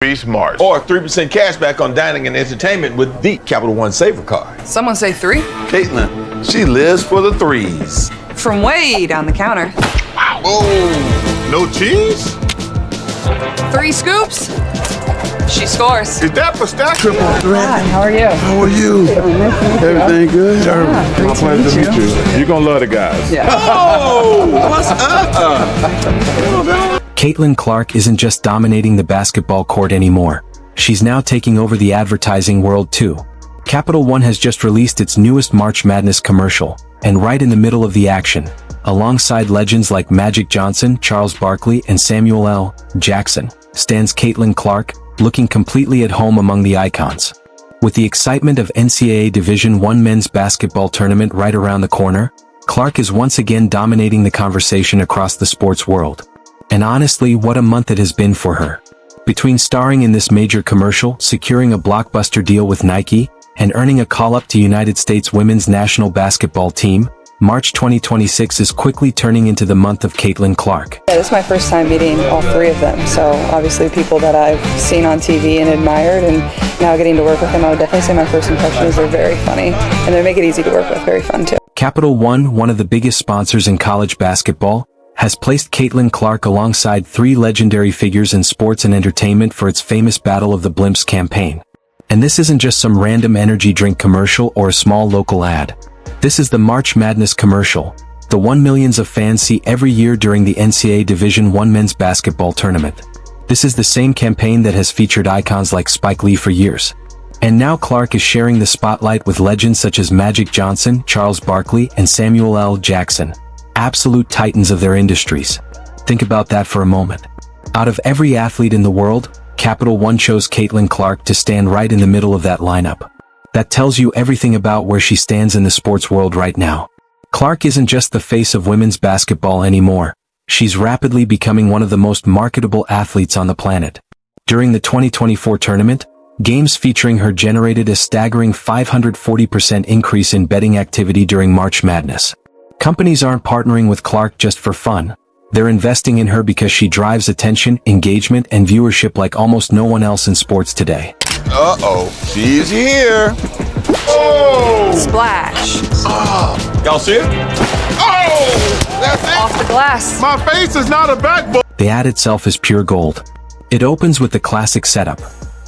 Be smart. Or 3% cash back on dining and entertainment with the Capital One Saver Card. Someone say 3? Caitlin, she lives for the 3s. From way down the counter. Wow. Oh, no cheese? 3 scoops? She scores. Is that pistachio? Hi, how are you? How are you? Everything good? great to Pleasure meet to meet you. You're gonna love the guys. Yeah. Oh, what's up? Caitlin Clark isn't just dominating the basketball court anymore. She's now taking over the advertising world too. Capital One has just released its newest March Madness commercial, and right in the middle of the action, alongside legends like Magic Johnson, Charles Barkley, and Samuel L. Jackson, stands Caitlin Clark, looking completely at home among the icons. With the excitement of NCAA Division I men's basketball tournament right around the corner, Clark is once again dominating the conversation across the sports world. And honestly, what a month it has been for her. Between starring in this major commercial, securing a blockbuster deal with Nike, and earning a call-up to United States women's national basketball team, March 2026 is quickly turning into the month of Caitlin Clark. Yeah, this is my first time meeting all 3 of them, so obviously people that I've seen on TV and admired, and now getting to work with them, I would definitely say my first impression is they're very funny, and they make it easy to work with, very fun too. Capital One, one of the biggest sponsors in college basketball, has placed Caitlin Clark alongside 3 legendary figures in sports and entertainment for its famous Battle of the Blimps campaign. And this isn't just some random energy drink commercial or a small local ad. This is the March Madness commercial, the one millions of fans see every year during the NCAA Division I men's basketball tournament. This is the same campaign that has featured icons like Spike Lee for years. And now Clark is sharing the spotlight with legends such as Magic Johnson, Charles Barkley, and Samuel L. Jackson. Absolute titans of their industries. Think about that for a moment. Out of every athlete in the world, Capital One chose Caitlin Clark to stand right in the middle of that lineup. That tells you everything about where she stands in the sports world right now. Clark isn't just the face of women's basketball anymore. She's rapidly becoming one of the most marketable athletes on the planet. During the 2024 tournament, games featuring her generated a staggering 540% increase in betting activity during March Madness. Companies aren't partnering with Clark just for fun. They're investing in her because she drives attention, engagement, and viewership like almost no one else in sports today. Uh-oh, she's here. Oh! Splash. Y'all see it? Oh! That's it. Off the glass. My face is not a backbone. The ad itself is pure gold. It opens with the classic setup.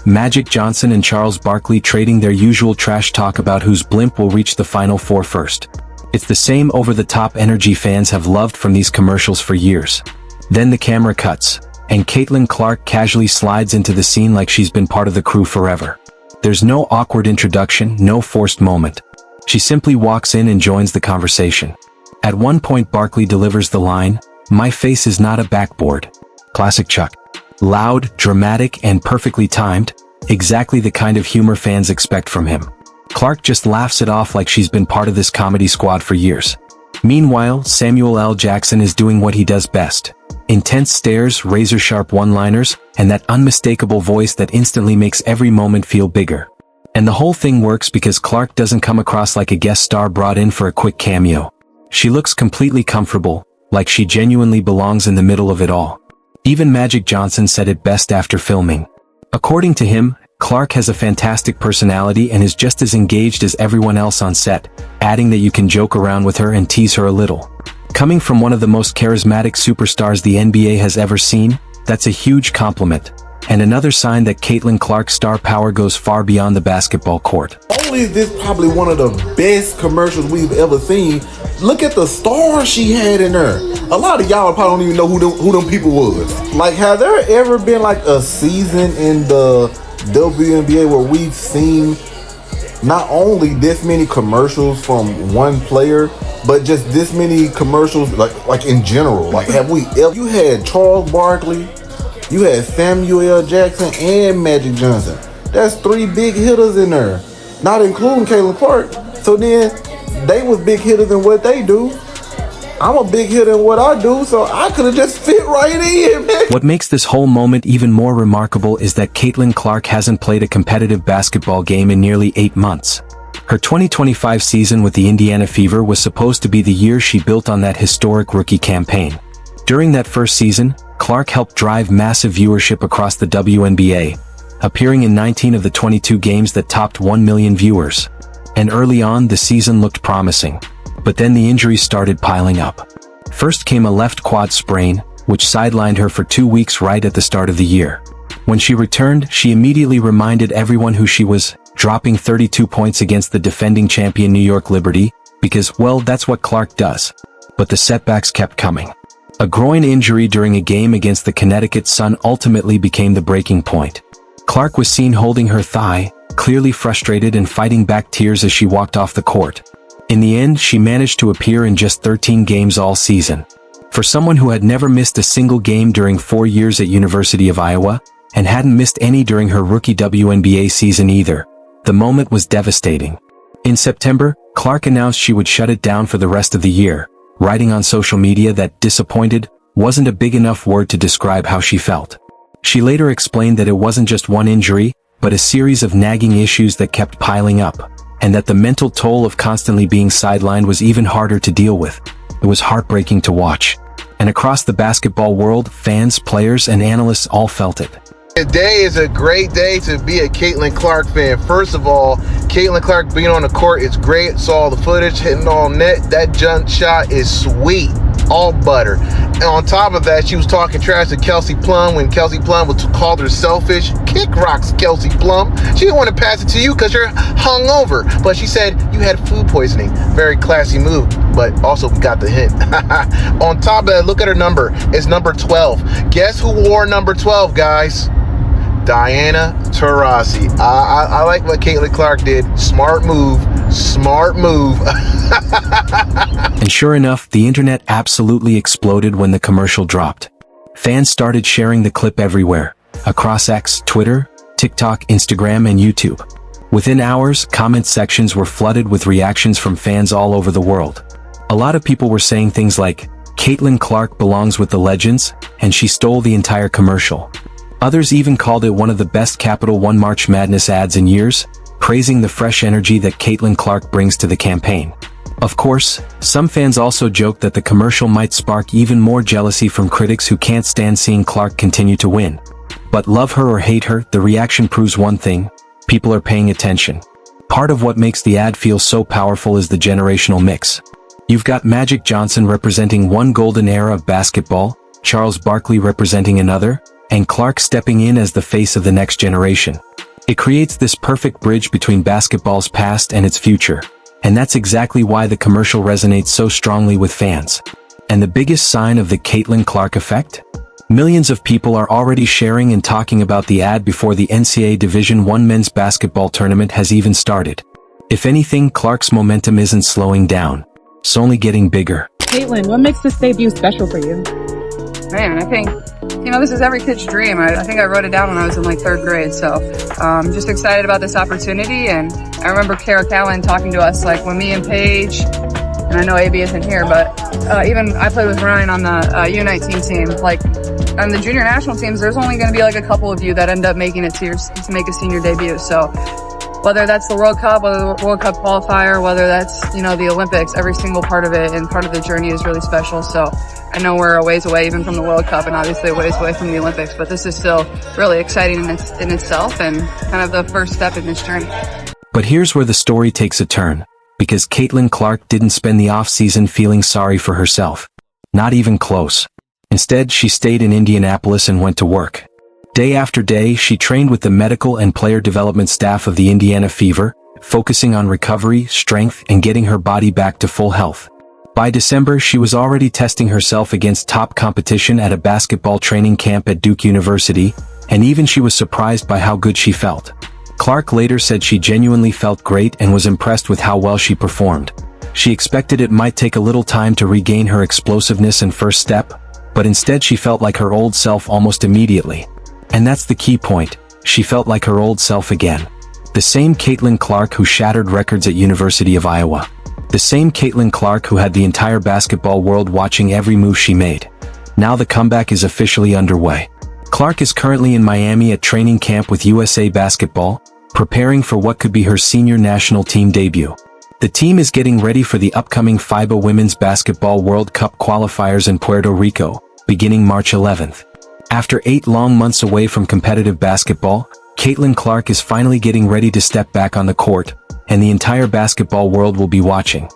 Magic Johnson and Charles Barkley trading their usual trash talk about whose blimp will reach the Final Four first. It's the same over-the-top energy fans have loved from these commercials for years. Then the camera cuts, and Caitlin Clark casually slides into the scene like she's been part of the crew forever. There's no awkward introduction, no forced moment. She simply walks in and joins the conversation. At one point Barkley delivers the line, "My face is not a backboard." Classic Chuck. Loud, dramatic, and perfectly timed, exactly the kind of humor fans expect from him. Clark just laughs it off like she's been part of this comedy squad for years. Meanwhile, Samuel L. Jackson is doing what he does best. Intense stares, razor-sharp one-liners, and that unmistakable voice that instantly makes every moment feel bigger. And the whole thing works because Clark doesn't come across like a guest star brought in for a quick cameo. She looks completely comfortable, like she genuinely belongs in the middle of it all. Even Magic Johnson said it best after filming. According to him, Clark has a fantastic personality and is just as engaged as everyone else on set, adding that you can joke around with her and tease her a little. Coming from one of the most charismatic superstars the NBA has ever seen, that's a huge compliment. And another sign that Caitlin Clark's star power goes far beyond the basketball court. Only is this probably one of the best commercials we've ever seen. Look at the stars she had in there. A lot of y'all probably don't even know who them people was. Like, have there ever been like a season in the WNBA where we've seen not only this many commercials from one player, but just this many commercials like in general? Like, have we ever? You had Charles Barkley, you had Samuel L. Jackson, and Magic Johnson. That's 3 big hitters in there, not including Caitlin Clark. So then they was big hitters in what they do. I'm a big hitter in what I do, so I could have just fit right in, man. What makes this whole moment even more remarkable is that Caitlin Clark hasn't played a competitive basketball game in nearly 8 months. Her 2025 season with the Indiana Fever was supposed to be the year she built on that historic rookie campaign. During that first season, Clark helped drive massive viewership across the WNBA, appearing in 19 of the 22 games that topped 1 million viewers. And early on, the season looked promising. But then the injuries started piling up. First came a left quad sprain, which sidelined her for 2 weeks right at the start of the year. When she returned, she immediately reminded everyone who she was, dropping 32 points against the defending champion New York Liberty, because, well, that's what Clark does. But the setbacks kept coming. A groin injury during a game against the Connecticut Sun ultimately became the breaking point. Clark was seen holding her thigh, clearly frustrated and fighting back tears as she walked off the court. In the end, she managed to appear in just 13 games all season. For someone who had never missed a single game during 4 years at University of Iowa, and hadn't missed any during her rookie WNBA season either, the moment was devastating. In September, Clark announced she would shut it down for the rest of the year, writing on social media that disappointed wasn't a big enough word to describe how she felt. She later explained that it wasn't just one injury, but a series of nagging issues that kept piling up, and that the mental toll of constantly being sidelined was even harder to deal with. It was heartbreaking to watch. And across the basketball world, fans, players, and analysts all felt it. Today is a great day to be a Caitlin Clark fan. First of all, Caitlin Clark being on the court is great. Saw the footage, hitting all net. That jump shot is sweet. All butter. And on top of that, she was talking trash to Kelsey Plum when Kelsey Plum was called her selfish. Kick rocks, Kelsey Plum. She didn't want to pass it to you because you're hungover. But she said you had food poisoning. Very classy move, but also got the hint. On top of that, look at her number. It's number 12. Guess who wore number 12, guys? Diana Taurasi. I like what Caitlin Clark did. Smart move. Smart move. And sure enough, the internet absolutely exploded when the commercial dropped. Fans started sharing the clip everywhere, across X, Twitter, TikTok, Instagram, and YouTube. Within hours, comment sections were flooded with reactions from fans all over the world. A lot of people were saying things like, Caitlin Clark belongs with the legends, and she stole the entire commercial. Others even called it one of the best Capital One March Madness ads in years, praising the fresh energy that Caitlin Clark brings to the campaign. Of course, some fans also joked that the commercial might spark even more jealousy from critics who can't stand seeing Clark continue to win. But love her or hate her, the reaction proves one thing: people are paying attention. Part of what makes the ad feel so powerful is the generational mix. You've got Magic Johnson representing one golden era of basketball, Charles Barkley representing another, and Clark stepping in as the face of the next generation. It creates this perfect bridge between basketball's past and its future. And that's exactly why the commercial resonates so strongly with fans. And the biggest sign of the Caitlin Clark effect? Millions of people are already sharing and talking about the ad before the NCAA Division I men's basketball tournament has even started. If anything, Clark's momentum isn't slowing down. It's only getting bigger. Caitlin, what makes this debut special for you? Man, I think, this is every kid's dream. I think I wrote it down when I was in like 3rd grade. So I'm just excited about this opportunity. And I remember Kara Callan talking to us, like when me and Paige, and I know AB isn't here, but even I played with Ryan on the U19 team. Like on the junior national teams, there's only going to be like a couple of you that end up making it to make a senior debut. So whether that's the World Cup, whether the World Cup qualifier, whether that's, the Olympics, every single part of it and part of the journey is really special. So I know we're a ways away even from the World Cup and obviously a ways away from the Olympics, but this is still really exciting in itself and kind of the first step in this journey. But here's where the story takes a turn, because Caitlin Clark didn't spend the off-season feeling sorry for herself. Not even close. Instead, she stayed in Indianapolis and went to work. Day after day, she trained with the medical and player development staff of the Indiana Fever, focusing on recovery, strength, and getting her body back to full health. By December, she was already testing herself against top competition at a basketball training camp at Duke University, and even she was surprised by how good she felt. Clark later said she genuinely felt great and was impressed with how well she performed. She expected it might take a little time to regain her explosiveness and first step, but instead she felt like her old self almost immediately. And that's the key point. She felt like her old self again. The same Caitlin Clark who shattered records at University of Iowa. The same Caitlin Clark who had the entire basketball world watching every move she made. Now the comeback is officially underway. Clark is currently in Miami at training camp with USA Basketball, preparing for what could be her senior national team debut. The team is getting ready for the upcoming FIBA Women's Basketball World Cup qualifiers in Puerto Rico, beginning March 11th. After 8 long months away from competitive basketball, Caitlin Clark is finally getting ready to step back on the court, and the entire basketball world will be watching.